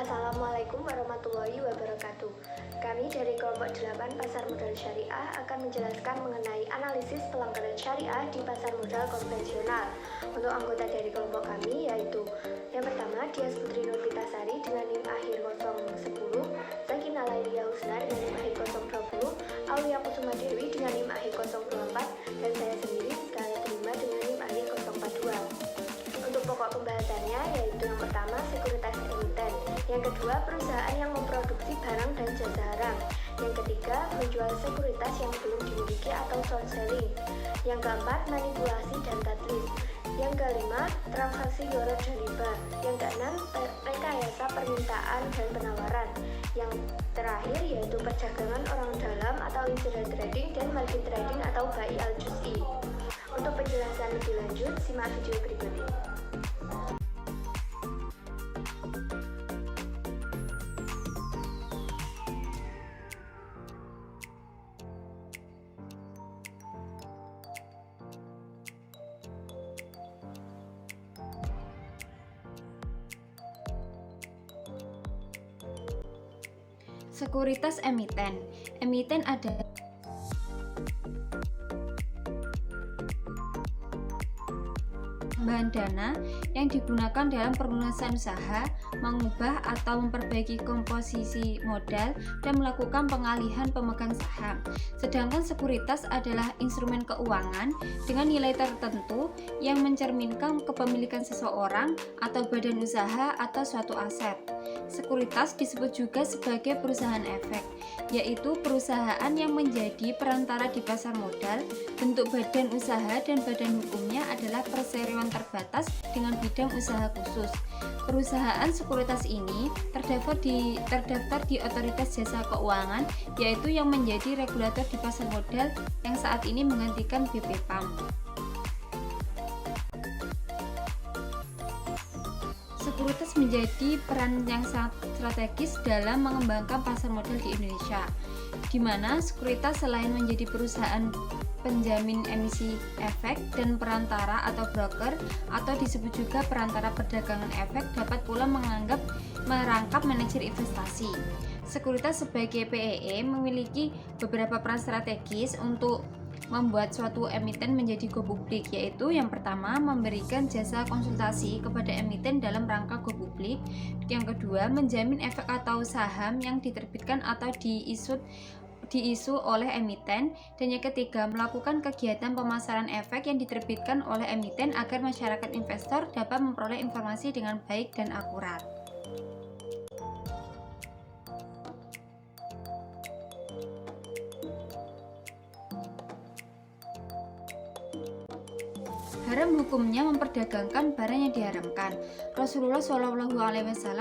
Assalamualaikum warahmatullahi wabarakatuh. Kami dari kelompok 8 Pasar Modal Syariah akan menjelaskan mengenai analisis pelanggaran syariah di pasar modal konvensional. Untuk anggota dari kelompok kami yaitu yang pertama Dias Putri Nurpitasari dengan NIM akhir 010, Sakinah Lailia Husna dengan NIM akhir 020, Aulia Kusuma Dewi dengan NIM akhir 024, dan saya sendiri Hidayah Terima dengan NIM akhir 042. Untuk pokok pembahasannya yaitu yang pertama sekuritas emiten, yang kedua perusahaan yang memproduksi barang dan jasa haram, yang ketiga menjual sekuritas yang belum dimiliki atau short selling, yang keempat manipulasi dan tadlis, yang kelima transaksi euro dan riba, yang keenam rekayasa permintaan dan penawaran, yang terakhir yaitu perdagangan orang dalam atau insider trading dan margin trading atau bai al-juz'i. Untuk penjelasan lebih lanjut, simak video berikut ini. Sekuritas emiten. Emiten adalah bahan dana yang digunakan dalam pelunasan usaha, mengubah atau memperbaiki komposisi modal, dan melakukan pengalihan pemegang saham. Sedangkan sekuritas adalah instrumen keuangan dengan nilai tertentu yang mencerminkan kepemilikan seseorang atau badan usaha atas suatu aset. Sekuritas disebut juga sebagai perusahaan efek, yaitu perusahaan yang menjadi perantara di pasar modal. Bentuk badan usaha dan badan hukumnya adalah perseroan terbatas dengan bidang usaha khusus. Perusahaan sekuritas ini terdaftar di Otoritas Jasa Keuangan, yaitu yang menjadi regulator di pasar modal yang saat ini menggantikan BPPAM. Sekuritas menjadi peran yang sangat strategis dalam mengembangkan pasar modal di Indonesia, di mana sekuritas selain menjadi perusahaan penjamin emisi efek dan perantara atau broker atau disebut juga perantara perdagangan efek, dapat pula merangkap manajer investasi. Sekuritas sebagai PEE memiliki beberapa peran strategis untuk membuat suatu emiten menjadi go publik, yaitu yang pertama memberikan jasa konsultasi kepada emiten dalam rangka go publik, yang kedua menjamin efek atau saham yang diterbitkan atau diisu oleh emiten, dan yang ketiga melakukan kegiatan pemasaran efek yang diterbitkan oleh emiten agar masyarakat investor dapat memperoleh informasi dengan baik dan akurat. Haram hukumnya memperdagangkan barang yang diharamkan. Rasulullah SAW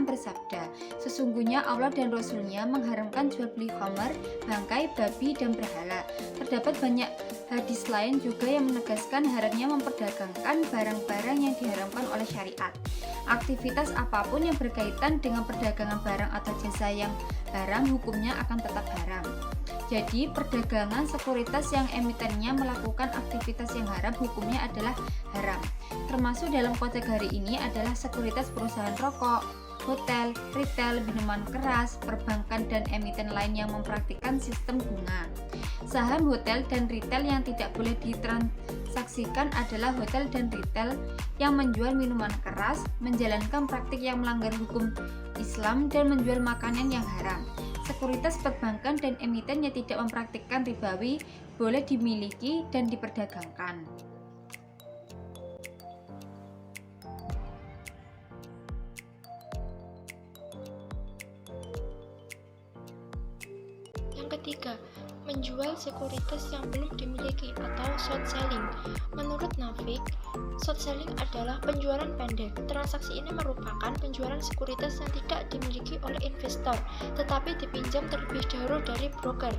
bersabda, sesungguhnya Allah dan Rasulnya mengharamkan jual beli khamar, bangkai, babi, dan berhala. Terdapat banyak hadis lain juga yang menegaskan haramnya memperdagangkan barang-barang yang diharamkan oleh syariat. Aktivitas apapun yang berkaitan dengan perdagangan barang atau jasa yang haram hukumnya akan tetap haram. Jadi, perdagangan sekuritas yang emitennya melakukan aktivitas yang haram hukumnya adalah haram. Termasuk dalam kategori ini adalah sekuritas perusahaan rokok, hotel, retail, minuman keras, perbankan, dan emiten lain yang mempraktikkan sistem bunga. Saham hotel dan retail yang tidak boleh ditransaksikan adalah hotel dan retail yang menjual minuman keras, menjalankan praktik yang melanggar hukum Islam, dan menjual makanan yang haram. Sekuritas perbankan dan emiten yang tidak mempraktikkan ribawi boleh dimiliki dan diperdagangkan. Yang ketiga, menjual sekuritas yang belum dimiliki atau short selling. Menurut Nafik, short selling adalah penjualan pendek. Transaksi ini merupakan penjualan sekuritas yang tidak dimiliki oleh investor, tetapi dipinjam terlebih dahulu dari broker.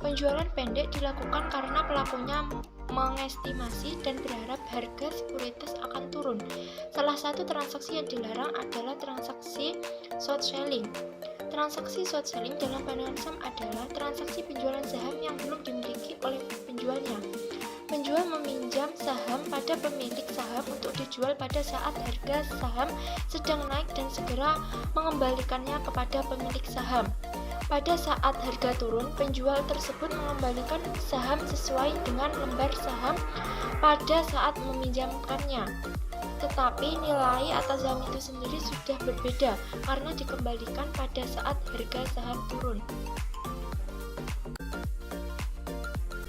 Penjualan pendek dilakukan karena pelakunya mengestimasi dan berharap harga sekuritas akan turun. Salah satu transaksi yang dilarang adalah transaksi short selling. Transaksi short selling dalam pandangan Islam adalah transaksi penjualan saham yang belum dimiliki oleh penjualnya. menjual meminjam saham pada pemilik saham untuk dijual pada saat harga saham sedang naik dan segera mengembalikannya kepada pemilik saham. Pada saat harga turun, penjual tersebut mengembalikan saham sesuai dengan lembar saham pada saat meminjamkannya. Tetapi nilai atas saham itu sendiri sudah berbeda karena dikembalikan pada saat harga saham turun.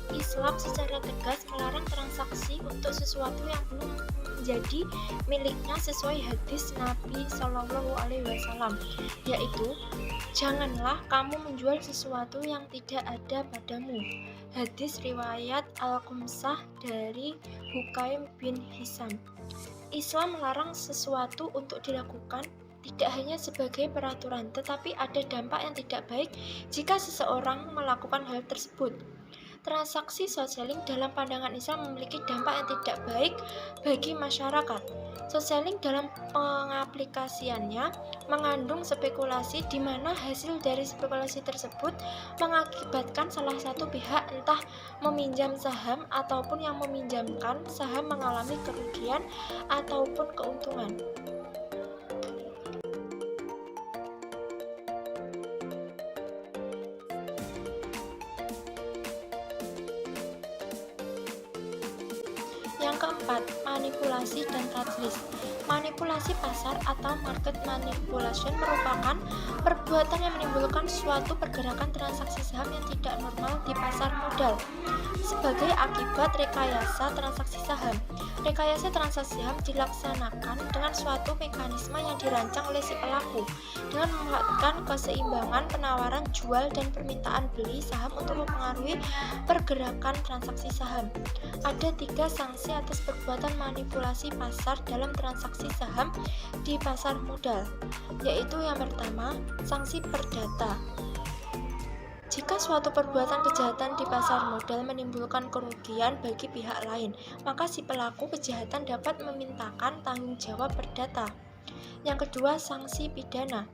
Islam secara tegas melarang transaksi untuk sesuatu yang belum menjadi miliknya sesuai hadis Nabi Shallallahu Alaihi Wasallam, yaitu janganlah kamu menjual sesuatu yang tidak ada padamu. Hadis riwayat Al-Qumsah dari Hukaim bin Hisam. Islam melarang sesuatu untuk dilakukan tidak hanya sebagai peraturan, tetapi ada dampak yang tidak baik jika seseorang melakukan hal tersebut. Transaksi short selling dalam pandangan Islam memiliki dampak yang tidak baik bagi masyarakat. Short selling dalam pengaplikasiannya mengandung spekulasi di mana hasil dari spekulasi tersebut mengakibatkan salah satu pihak entah meminjam saham ataupun yang meminjamkan saham mengalami kerugian ataupun keuntungan. Yang keempat, manipulasi dan tadlis. Manipulasi pasar atau market manipulation merupakan perbuatan yang menimbulkan suatu pergerakan transaksi saham yang tidak normal di pasar modal sebagai akibat rekayasa transaksi saham. Rekayasa transaksi saham dilaksanakan dengan suatu mekanisme yang dirancang oleh si pelaku dengan memanfaatkan keseimbangan penawaran jual dan permintaan beli saham untuk mempengaruhi pergerakan transaksi saham. Ada 3 sanksi atas perbuatan manipulasi pasar dalam transaksi saham di pasar modal, yaitu yang pertama, sanksi perdata. Jika suatu perbuatan kejahatan di pasar modal menimbulkan kerugian bagi pihak lain, maka si pelaku kejahatan dapat memintakan tanggung jawab perdata. Yang kedua, sanksi pidana.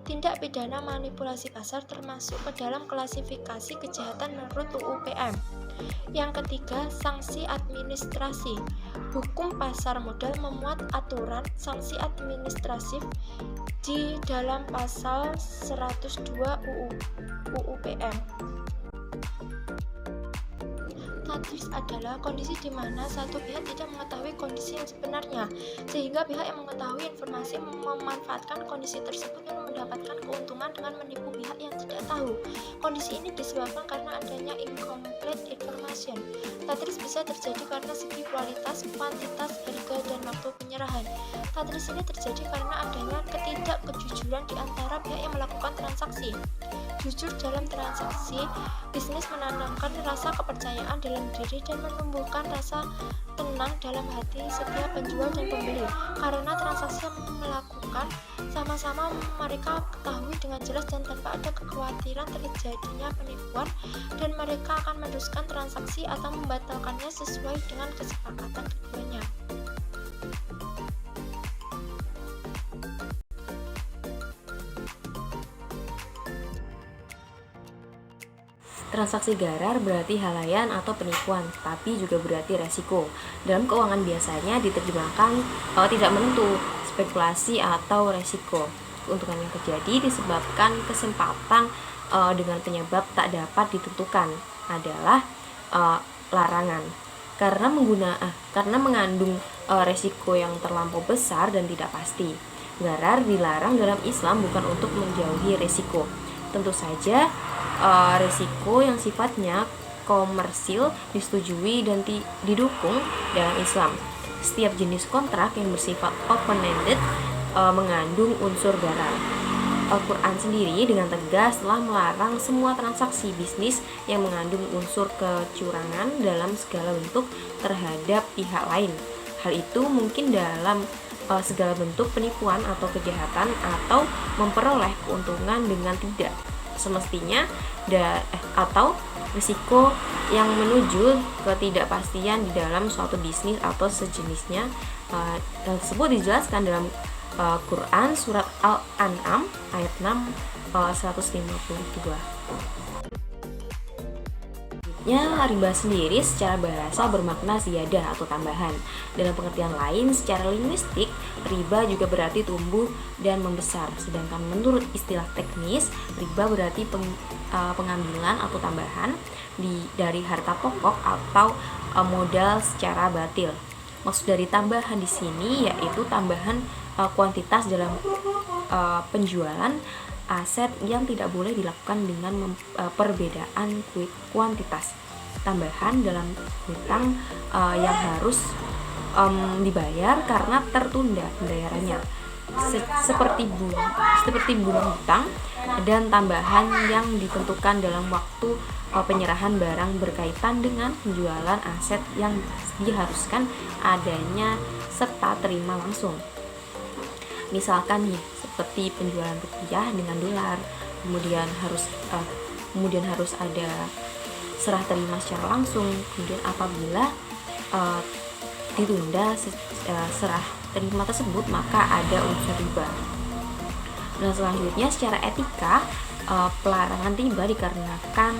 Tindak pidana manipulasi pasar termasuk ke dalam klasifikasi kejahatan menurut UU PM. Yang ketiga, sanksi administrasi. Hukum pasar modal memuat aturan sanksi administratif di dalam pasal 102 UU PM. Tadlis adalah kondisi di mana satu pihak tidak mengetahui kondisi yang sebenarnya, sehingga pihak yang mengetahui informasi memanfaatkan kondisi tersebut dan mendapatkan keuntungan dengan menipu pihak yang tidak tahu. Kondisi ini disebabkan karena adanya incomplete information. Tadlis bisa terjadi karena segi kualitas, kuantitas, harga, dan waktu penyerahan. Tadlis ini terjadi karena adanya ketidakkejujuran di antara pihak yang melakukan transaksi. Jujur dalam transaksi bisnis menanamkan rasa kepercayaan dalam diri dan menumbuhkan rasa tenang dalam hati setiap penjual dan pembeli, karena transaksi yang melakukan sama-sama mereka ketahui dengan jelas dan tanpa ada kekhawatiran terjadinya penipuan, dan mereka akan meneruskan transaksi atau membatalkannya sesuai dengan kesepakatan keduanya. Transaksi garar berarti halayan atau penipuan, tapi juga berarti resiko. Dalam keuangan biasanya diterjemahkan tidak menentu, spekulasi atau resiko. Keuntungan yang terjadi disebabkan kesempatan dengan penyebab tak dapat ditentukan adalah larangan. Karena mengandung resiko yang terlampau besar dan tidak pasti. Garar dilarang dalam Islam bukan untuk menjauhi resiko. Tentu saja resiko yang sifatnya komersil disetujui dan didukung dalam Islam. Setiap jenis kontrak yang bersifat open-ended mengandung unsur garar. Al-Quran sendiri dengan tegas telah melarang semua transaksi bisnis yang mengandung unsur kecurangan dalam segala bentuk terhadap pihak lain. Hal itu mungkin dalam segala bentuk penipuan atau kejahatan atau memperoleh keuntungan dengan tidak semestinya atau risiko yang menuju ketidakpastian di dalam suatu bisnis atau sejenisnya. Tersebut dijelaskan dalam Quran surat Al-An'am ayat 6 152. Selanjutnya, riba sendiri secara bahasa bermakna ziyadah atau tambahan. Dalam pengertian lain, secara linguistik, riba juga berarti tumbuh dan membesar. Sedangkan menurut istilah teknis, riba berarti pengambilan atau tambahan dari harta pokok atau modal secara batil. Maksud dari tambahan di sini yaitu tambahan kuantitas dalam penjualan aset yang tidak boleh dilakukan dengan perbedaan kuantitas. Tambahan dalam hutang yang harus dibayar karena tertunda pembayarannya, seperti bunga hutang, dan tambahan yang ditentukan dalam waktu penyerahan barang berkaitan dengan penjualan aset yang diharuskan adanya serta terima langsung. Misalkan nih, seperti penjualan rupiah dengan dolar, kemudian harus ada serah terima secara langsung. Kemudian apabila ditunda serah terima tersebut, maka ada unsur riba. Nah, selanjutnya secara etika, pelarangan riba dikarenakan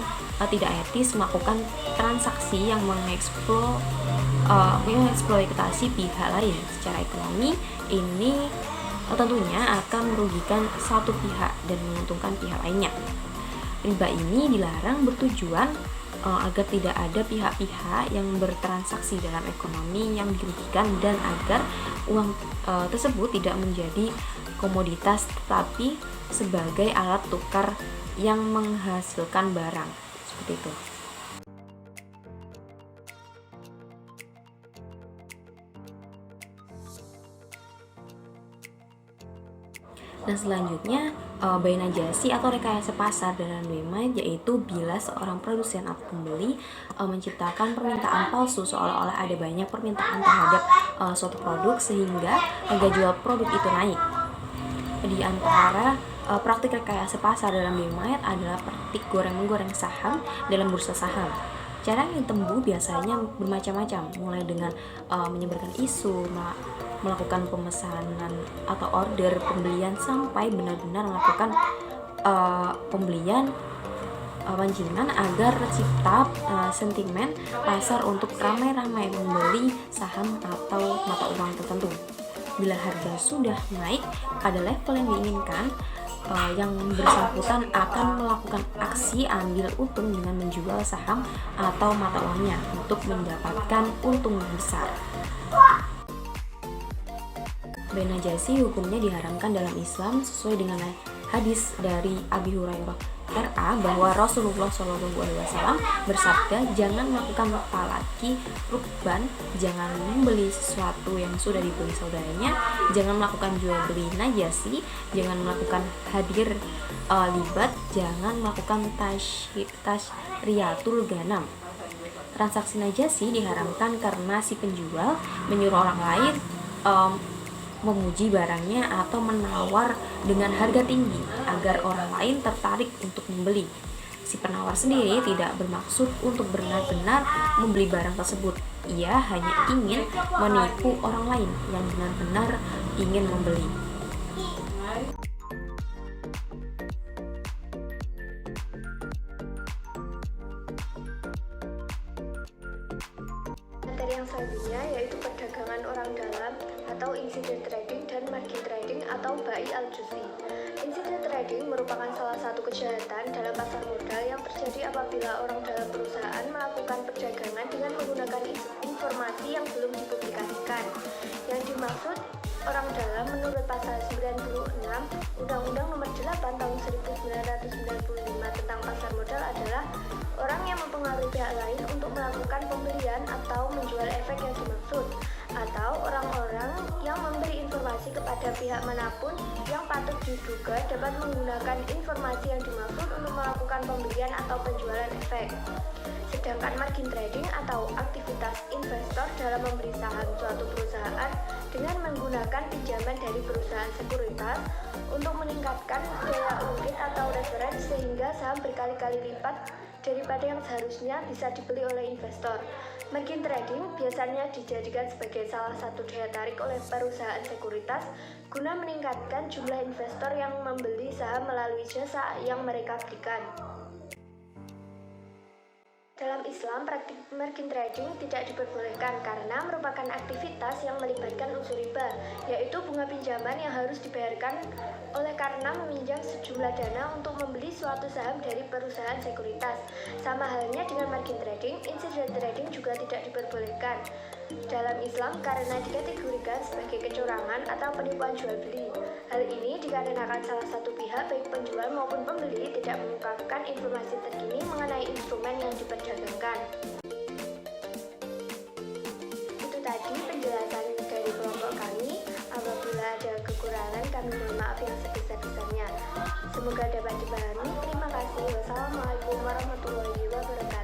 tidak etis melakukan transaksi yang mengeksploitasi pihak lain. Secara ekonomi, ini tentunya akan merugikan satu pihak dan menguntungkan pihak lainnya. Riba ini dilarang bertujuan agar tidak ada pihak-pihak yang bertransaksi dalam ekonomi yang dirugikan dan agar uang tersebut tidak menjadi komoditas tetapi sebagai alat tukar yang menghasilkan barang. Seperti itu. Nah, selanjutnya bai'an najasi atau rekayasa pasar dalam demand, yaitu bila seorang produsen atau pembeli menciptakan permintaan palsu seolah-olah ada banyak permintaan terhadap suatu produk sehingga harga jual produk itu naik. Di antara praktik rekayasa pasar dalam demand adalah praktik goreng-menggoreng saham dalam bursa saham. Cara yang ditempuh biasanya bermacam-macam, mulai dengan menyebarkan isu, melakukan pemesanan atau order pembelian sampai benar-benar melakukan pembelian pancingan agar tercipta sentimen pasar untuk ramai-ramai membeli saham atau mata uang tertentu. Bila harga sudah naik pada level yang diinginkan, yang bersangkutan akan melakukan aksi ambil untung dengan menjual saham atau mata uangnya untuk mendapatkan untung yang besar. Bai'an najasi hukumnya diharamkan dalam Islam sesuai dengan hadis dari Abi Hurairah RA bahwa Rasulullah SAW bersabda, jangan melakukan talaki rukban, jangan membeli sesuatu yang sudah dibeli saudaranya, jangan melakukan jual beli najasi, jangan melakukan hadir libat, jangan melakukan tashriyatul ganam. Transaksi najasi diharamkan karena si penjual menyuruh orang lain memuji barangnya atau menawar dengan harga tinggi agar orang lain tertarik untuk membeli. Si penawar sendiri tidak bermaksud untuk benar-benar membeli barang tersebut. Ia hanya ingin menipu orang lain yang benar-benar ingin membeli. Materi yang selanjutnya yaitu perdagangan orang dalam atau insider trading dan margin trading atau bai al-juz'i. Insider trading merupakan salah satu kejahatan dalam pasar modal yang terjadi apabila orang dalam perusahaan melakukan perdagangan dengan menggunakan informasi yang belum dipublikasikan. Yang dimaksud orang dalam menurut pasal 96 Undang-Undang Nomor 8 Tahun 1995 tentang pasar modal adalah orang yang mempengaruhi pihak lain untuk melakukan pembelian atau menjual efek yang dimaksud, atau orang-orang yang memberi informasi kepada pihak manapun yang patut diduga dapat menggunakan informasi yang dimaksud untuk melakukan pembelian atau penjualan efek. Sedangkan margin trading atau aktivitas investor dalam memberi saham suatu perusahaan dengan menggunakan pinjaman dari perusahaan sekuritas untuk meningkatkan daya ungkit atau reference sehingga saham berkali-kali lipat daripada yang seharusnya bisa dibeli oleh investor. Margin trading biasanya dijadikan sebagai salah satu daya tarik oleh perusahaan sekuritas guna meningkatkan jumlah investor yang membeli saham melalui jasa yang mereka berikan. Dalam Islam, praktik margin trading tidak diperbolehkan karena merupakan aktivitas yang melibatkan unsur riba, yaitu bunga pinjaman yang harus dibayarkan oleh karena meminjam sejumlah dana untuk membeli suatu saham dari perusahaan sekuritas. Sama halnya dengan margin trading, insider trading juga tidak diperbolehkan dalam Islam karena dikategorikan sebagai kecurangan atau penipuan jual beli. Hal ini dikarenakan salah satu pihak baik penjual maupun pembeli tidak mengungkapkan informasi terkini mengenai instrumen yang diperdagangkan. Itu tadi penjelasan dari kelompok kami. Apabila ada kekurangan, kami mohon maaf yang sebesar-besarnya. Semoga dapat dipahami. Terima kasih. Wassalamualaikum warahmatullahi wabarakatuh.